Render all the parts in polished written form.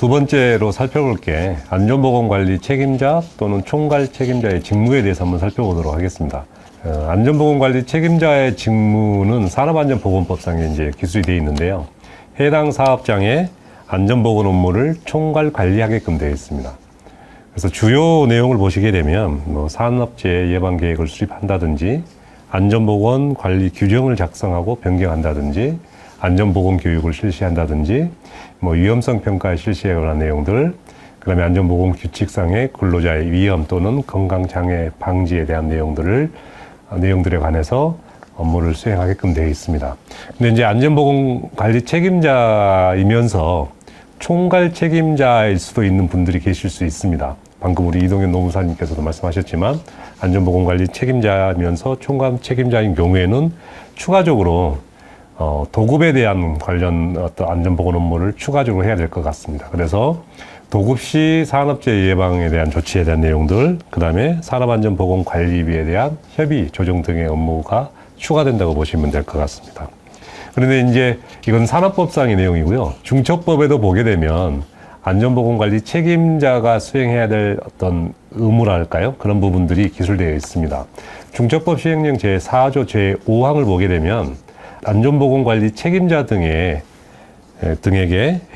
두 번째로 살펴볼 게 안전보건관리 책임자 또는 총괄 책임자의 직무에 대해서 한번 살펴보도록 하겠습니다. 안전보건관리 책임자의 직무는 산업안전보건법상에 이제 기술이 되어 있는데요. 해당 사업장의 안전보건 업무를 총괄 관리하게끔 되어 있습니다. 그래서 주요 내용을 보시게 되면 산업재해 예방 계획을 수립한다든지 안전보건 관리 규정을 작성하고 변경한다든지 안전보건 교육을 실시한다든지 위험성 평가에 실시에 관한 내용들, 그다음에 안전보건 규칙상의 근로자의 위험 또는 건강장애 방지에 대한 내용들에 관해서 업무를 수행하게끔 되어 있습니다. 근데 이제 안전보건 관리 책임자이면서 총괄 책임자일 수도 있는 분들이 계실 수 있습니다. 방금 우리 이동현 노무사님께서도 말씀하셨지만 안전보건관리 책임자면서 총괄 책임자인 경우에는 추가적으로 도급에 대한 관련 어떤 안전보건 업무를 추가적으로 해야 될 것 같습니다. 그래서 도급 시 산업재해 예방에 대한 조치에 대한 내용들, 그 다음에 산업안전보건관리비에 대한 협의, 조정 등의 업무가 추가된다고 보시면 될 것 같습니다. 그런데 이제 이건 산업법상의 내용이고요. 중처법에도 보게 되면 안전보건관리 책임자가 수행해야 될 어떤 의무랄까요? 그런 부분들이 기술되어 있습니다. 중처법 시행령 제4조 제5항을 보게 되면 안전보건관리 책임자 등에게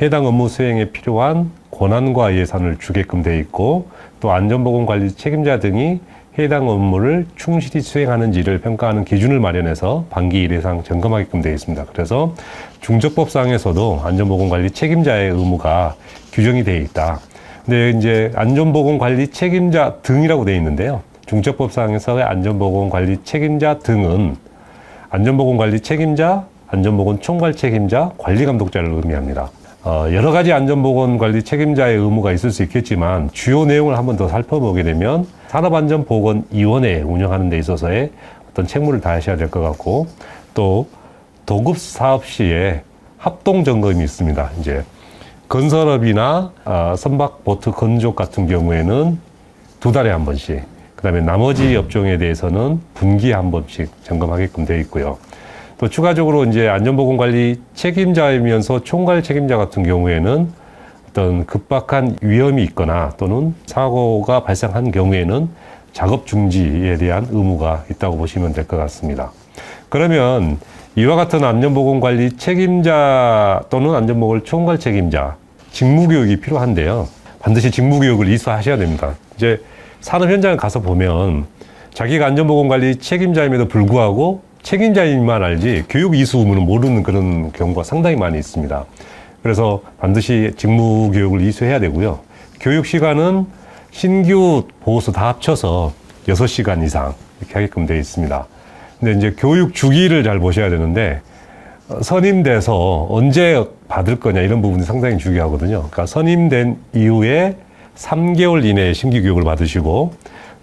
해당 업무 수행에 필요한 권한과 예산을 주게끔 되어 있고, 또 안전보건관리 책임자 등이 해당 업무를 충실히 수행하는지를 평가하는 기준을 마련해서 반기 1회 이상 점검하게끔 되어 있습니다. 그래서 중처법상에서도 안전보건관리 책임자의 의무가 규정이 되어 있다. 근데 이제 안전보건관리 책임자 등이라고 되어 있는데요. 중처법상에서의 안전보건관리 책임자 등은 안전보건관리 책임자, 안전보건 총괄 책임자, 관리감독자를 의미합니다. 여러 가지 안전보건관리 책임자의 의무가 있을 수 있겠지만 주요 내용을 한번 더 살펴보게 되면 산업안전보건위원회 운영하는 데 있어서의 어떤 책무를 다하셔야 될 것 같고, 또 도급 사업 시에 합동점검이 있습니다. 이제 건설업이나 선박보트 건조 같은 경우에는 2달에 한 번씩, 그 다음에 나머지 업종에 대해서는 분기에 한 번씩 점검하게끔 되어 있고요. 또 추가적으로 이제 안전보건관리 책임자이면서 총괄 책임자 같은 경우에는 어떤 급박한 위험이 있거나 또는 사고가 발생한 경우에는 작업 중지에 대한 의무가 있다고 보시면 될 것 같습니다. 그러면 이와 같은 안전보건관리 책임자 또는 안전보건 총괄 책임자 직무교육이 필요한데요. 반드시 직무교육을 이수하셔야 됩니다. 이제 산업 현장에 가서 보면 자기가 안전보건관리 책임자임에도 불구하고 책임자인만 알지 교육 이수 의무는 모르는 그런 경우가 상당히 많이 있습니다. 그래서 반드시 직무교육을 이수해야 되고요. 교육 시간은 신규 보호수 다 합쳐서 6시간 이상 이렇게 하게끔 되어 있습니다. 근데 이제 교육 주기를 잘 보셔야 되는데 선임돼서 언제 받을 거냐 이런 부분이 상당히 중요하거든요. 그러니까 선임된 이후에 3개월 이내에 신규 교육을 받으시고,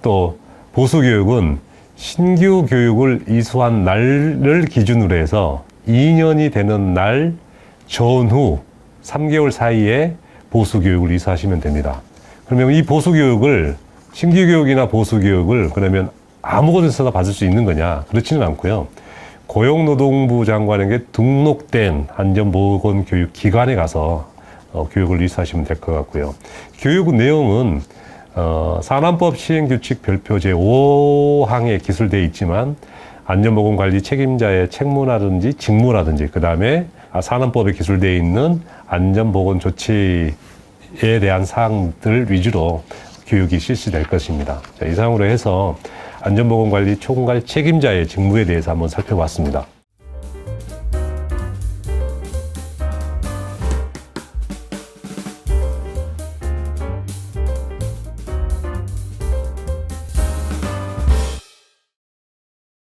또 보수 교육은 신규 교육을 이수한 날을 기준으로 해서 2년이 되는 날 전후 3개월 사이에 보수 교육을 이수하시면 됩니다. 그러면 이 보수 교육을, 신규 교육이나 보수 교육을 그러면 아무 곳에서나 받을 수 있는 거냐? 그렇지는 않고요. 고용노동부 장관에게 등록된 안전보건교육기관에 가서 교육을 이수하시면 될 것 같고요. 교육 내용은 산안법 시행규칙 별표 제5항에 기술되어 있지만 안전보건관리 책임자의 책무라든지 직무라든지, 그 다음에 산안법에 기술되어 있는 안전보건 조치에 대한 사항들 위주로 교육이 실시될 것입니다. 자, 이상으로 해서 안전보건관리 총괄 책임자의 직무에 대해서 한번 살펴봤습니다.